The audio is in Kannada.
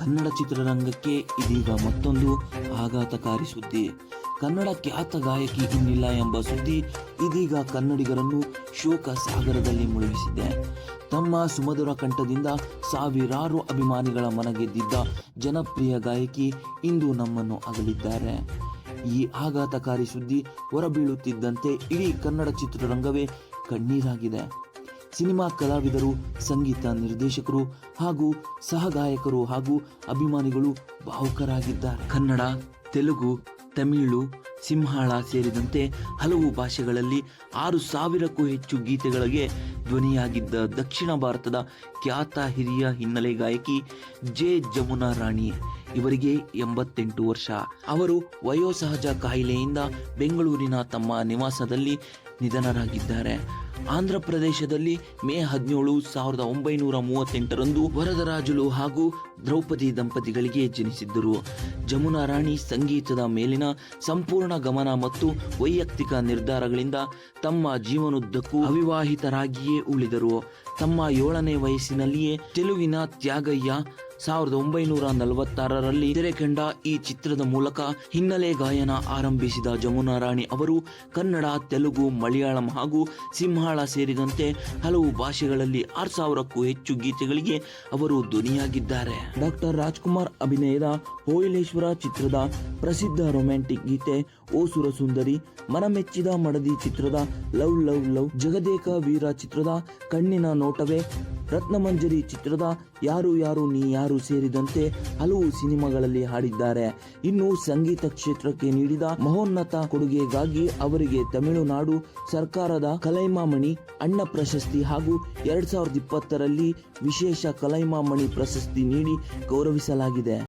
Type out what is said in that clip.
ಕನ್ನಡ ಚಿತ್ರರಂಗಕ್ಕೆ ಇದೀಗ ಮತ್ತೊಂದು ಆಘಾತಕಾರಿ ಸುದ್ದಿ. ಕನ್ನಡ ಖ್ಯಾತ ಗಾಯಕಿ ಇನ್ನಿಲ್ಲ ಎಂಬ ಸುದ್ದಿ ಇದೀಗ ಕನ್ನಡಿಗರನ್ನು ಶೋಕ ಸಾಗರದಲ್ಲಿ ಮುಳುಗಿಸಿದೆ. ತಮ್ಮ ಸುಮಧುರ ಕಂಠದಿಂದ ಸಾವಿರಾರು ಅಭಿಮಾನಿಗಳ ಮನಗೆದ್ದಿದ್ದ ಜನಪ್ರಿಯ ಗಾಯಕಿ ಇಂದು ನಮ್ಮನ್ನು ಅಗಲಿದ್ದಾರೆ. ಈ ಆಘಾತಕಾರಿ ಸುದ್ದಿ ಹೊರಬೀಳುತ್ತಿದ್ದಂತೆ ಇಡೀ ಕನ್ನಡ ಚಿತ್ರರಂಗವೇ ಕಣ್ಣೀರಾಗಿದೆ. ಸಿನಿಮಾ ಕಲಾವಿದರು, ಸಂಗೀತ ನಿರ್ದೇಶಕರು ಹಾಗೂ ಸಹಗಾಯಕರು ಹಾಗೂ ಅಭಿಮಾನಿಗಳು ಭಾವುಕರಾಗಿದ್ದಾರೆ. ಕನ್ನಡ, ತೆಲುಗು, ತಮಿಳು, ಸಿಂಹಳ ಸೇರಿದಂತೆ ಹಲವು ಭಾಷೆಗಳಲ್ಲಿ 6,000ಕ್ಕೂ ಹೆಚ್ಚು ಗೀತೆಗಳಿಗೆ ಧ್ವನಿಯಾಗಿದ್ದ ದಕ್ಷಿಣ ಭಾರತದ ಖ್ಯಾತ ಹಿರಿಯ ಹಿನ್ನೆಲೆ ಗಾಯಕಿ ಜೆ ಜಮುನಾ ರಾಣಿ ಇವರಿಗೆ 88 ವರ್ಷ. ಅವರು ವಯೋಸಹಜ ಕಾಯಿಲೆಯಿಂದ ಬೆಂಗಳೂರಿನ ತಮ್ಮ ನಿವಾಸದಲ್ಲಿ ನಿಧನರಾಗಿದ್ದಾರೆ. ಆಂಧ್ರ ಪ್ರದೇಶದಲ್ಲಿ ಮೇ 17, 1938ರಂದು ವರದರಾಜುಲು ಹಾಗೂ ದ್ರೌಪದಿ ದಂಪತಿಗಳಿಗೆ ಜನಿಸಿದ್ದರು. ಜಮುನಾ ರಾಣಿ ಸಂಗೀತದ ಮೇಲಿನ ಸಂಪೂರ್ಣ ಗಮನ ಮತ್ತು ವೈಯಕ್ತಿಕ ನಿರ್ಧಾರಗಳಿಂದ ತಮ್ಮ ಜೀವನದುದ್ದಕ್ಕೂ ಅವಿವಾಹಿತರಾಗಿಯೇ ಉಳಿದರು. ತಮ್ಮ 7ನೇ ವಯಸ್ಸಿನಲ್ಲಿಯೇ ತೆಲುಗಿನ ತ್ಯಾಗಯ್ಯ 1946ರಲ್ಲಿ ತೆರೆಕಂಡ ಈ ಚಿತ್ರದ ಮೂಲಕ ಹಿನ್ನೆಲೆ ಗಾಯನ ಆರಂಭಿಸಿದ ಜಮುನಾ ರಾಣಿ ಅವರು ಕನ್ನಡ, ತೆಲುಗು, ಮಲಯಾಳಂ ಹಾಗೂ ಸಿಂಹಳ ಸೇರಿದಂತೆ ಹಲವು ಭಾಷೆಗಳಲ್ಲಿ 6,000ಕ್ಕೂ ಹೆಚ್ಚು ಗೀತೆಗಳಿಗೆ ಅವರು ಧ್ವನಿಯಾಗಿದ್ದಾರೆ. ಡಾಕ್ಟರ್ ರಾಜ್ಕುಮಾರ್ ಅಭಿನಯದ ಹೋಯಲೇಶ್ವರ ಚಿತ್ರದ ಪ್ರಸಿದ್ಧ ರೊಮ್ಯಾಂಟಿಕ್ ಗೀತೆ ಓ ಸುರಸುಂದರಿ, ಮನಮೆಚ್ಚಿದ ಮಡದಿ ಚಿತ್ರದ ಲವ್ ಲವ್ ಲವ್, ಜಗದೇಕ ವೀರ ಚಿತ್ರದ ಕಣ್ಣಿನ ನೋಟವೇ, ರತ್ನಮಂಜರಿ ಚಿತ್ರದ ಯಾರು ಯಾರು ನೀ ಯಾರು ಸೇರಿದಂತೆ ಹಲವು ಸಿನಿಮಾಗಳಲ್ಲಿ ಹಾಡಿದ್ದಾರೆ. ಇನ್ನು ಸಂಗೀತ ಕ್ಷೇತ್ರಕ್ಕೆ ನೀಡಿದ ಮಹೋನ್ನತ ಕೊಡುಗೆಗಾಗಿ ಅವರಿಗೆ ತಮಿಳುನಾಡು ಸರ್ಕಾರದ ಕಲೈಮಾಮಣಿ ಅಣ್ಣ ಪ್ರಶಸ್ತಿ ಹಾಗೂ 2020ರಲ್ಲಿ ವಿಶೇಷ ಕಲೈಮಾಮಣಿ ಪ್ರಶಸ್ತಿ ನೀಡಿ ಗೌರವಿಸಲಾಗಿದೆ.